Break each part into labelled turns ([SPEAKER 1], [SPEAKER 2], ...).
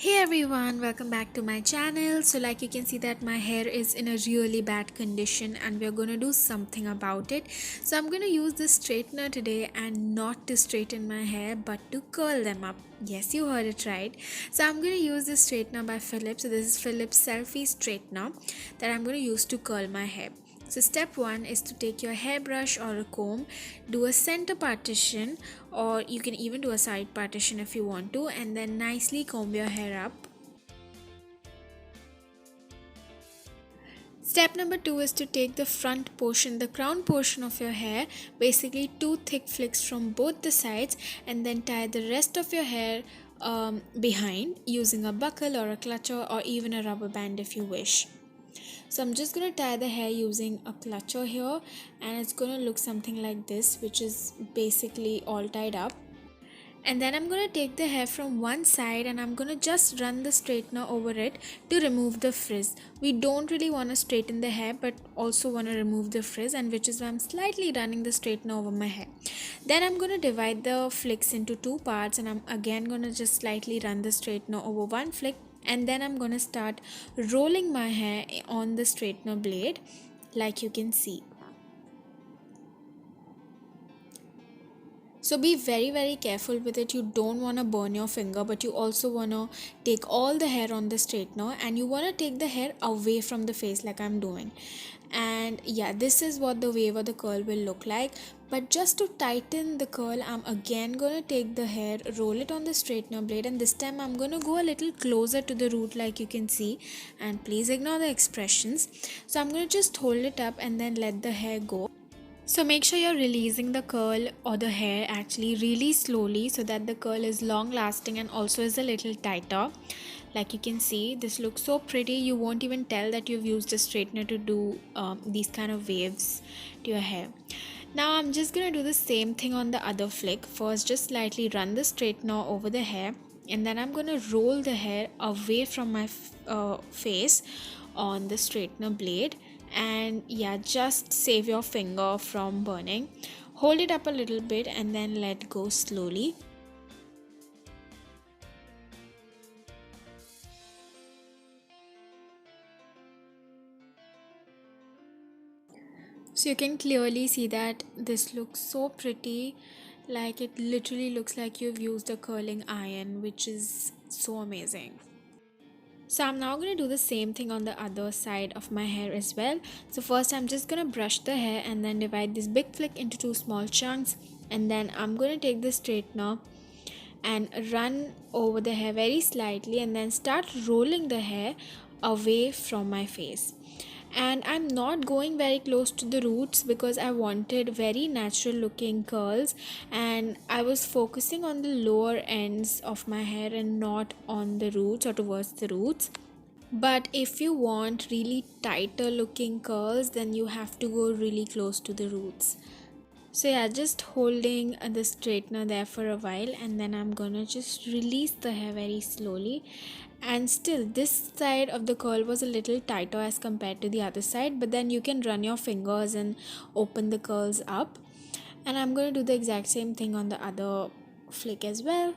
[SPEAKER 1] Hey everyone, welcome back to my channel. So like you can see that my hair is in a really bad condition and we're going to do something about it. So I'm going to use this straightener today and not to straighten my hair but to curl them up. Yes, you heard it right. So I'm going to use this straightener by Philips. So this is Philips Selfie straightener that I'm going to use to curl my hair. So step 1 is to take your hairbrush or a comb, do a center partition, or you can even do a side partition if you want to, and then nicely comb your hair up. Step number 2 is to take the front portion, the crown portion of your hair, basically two thick flicks from both the sides, and then tie the rest of your hair behind using a buckle or a clutcher or even a rubber band if you wish. So I'm just going to tie the hair using a clutcher here, and it's going to look something like this, which is basically all tied up. And then I'm going to take the hair from one side and I'm going to just run the straightener over it to remove the frizz. We don't really want to straighten the hair but also want to remove the frizz, and which is why I'm slightly running the straightener over my hair. Then I'm going to divide the flicks into two parts and I'm again going to just slightly run the straightener over one flick, and then I'm going to start rolling my hair on the straightener blade like you can see. So be very careful with it. You don't want to burn your finger, but you also want to take all the hair on the straightener and you want to take the hair away from the face like I'm doing. And yeah, this is what the wave or the curl will look like. But just to tighten the curl, I'm again going to take the hair, roll it on the straightener blade, and this time I'm going to go a little closer to the root like you can see, and please ignore the expressions. So I'm going to just hold it up and then let the hair go. So make sure you're releasing the curl or the hair actually really slowly so that the curl is long lasting and also is a little tighter. Like you can see, this looks so pretty. You won't even tell that you've used a straightener to do these kind of waves to your hair. Now I'm just going to do the same thing on the other flick. First just slightly run the straightener over the hair, and then I'm going to roll the hair away from my face on the straightener blade. And yeah, just save your finger from burning. Hold it up a little bit and then let go slowly. So you can clearly see that this looks so pretty, like it literally looks like you've used a curling iron, which is so amazing. So I'm now going to do the same thing on the other side of my hair as well. So first I'm just going to brush the hair and then divide this big flick into two small chunks, and then I'm going to take the straightener and run over the hair very slightly and then start rolling the hair away from my face. And I'm not going very close to the roots because I wanted very natural looking curls, and I was focusing on the lower ends of my hair and not on the roots or towards the roots. But if you want really tighter looking curls, then you have to go really close to the roots. So yeah, just holding the straightener there for a while, and then I'm gonna just release the hair very slowly. And still this side of the curl was a little tighter as compared to the other side, but then you can run your fingers and open the curls up. And I'm gonna do the exact same thing on the other flick as well.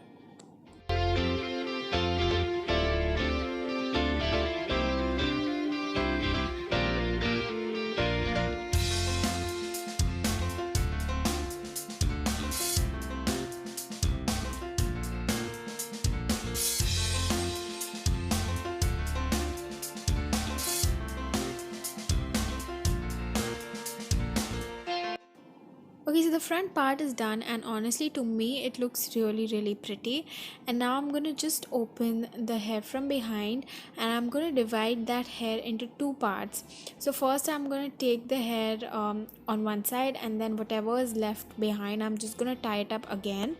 [SPEAKER 1] Okay, so the front part is done, and honestly to me it looks really pretty. And now I'm going to just open the hair from behind and I'm going to divide that hair into two parts. So first I'm going to take the hair on one side, and then whatever is left behind I'm just going to tie it up again.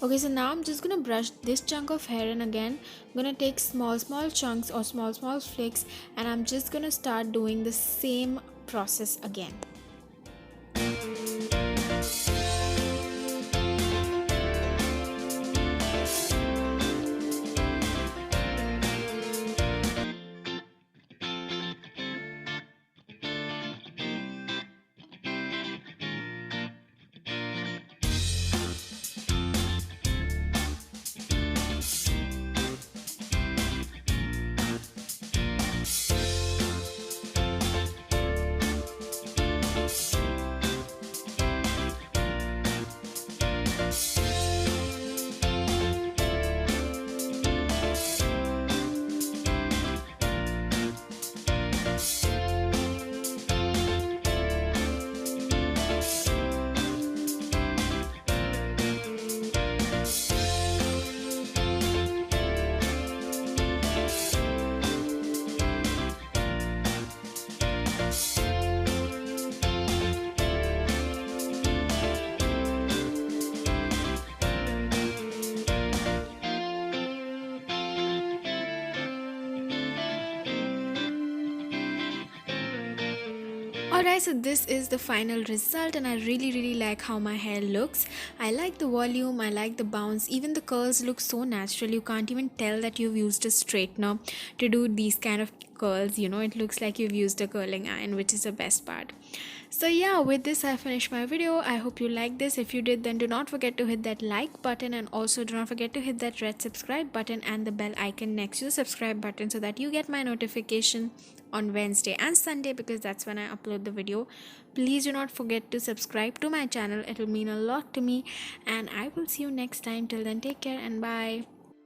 [SPEAKER 1] Okay, so now I'm just gonna brush this chunk of hair, and again I'm gonna take small chunks or small flakes, and I'm just gonna start doing the same process again. Alright, so this is the final result, and I really like how my hair looks. I like the volume, I like the bounce, even the curls look so natural. You can't even tell that you've used a straightener to do these kind of curls. It looks like you've used a curling iron, which is the best part. So yeah, with this I finished my video. I hope you liked this. If you did, then do not forget to hit that like button, and also do not forget to hit that red subscribe button and the bell icon next to the subscribe button, so that you get my notification on Wednesday and Sunday, because that's when I upload the video. Please do not forget to subscribe to my channel. It will mean a lot to me, and I will see you next time. Till then, take care and bye.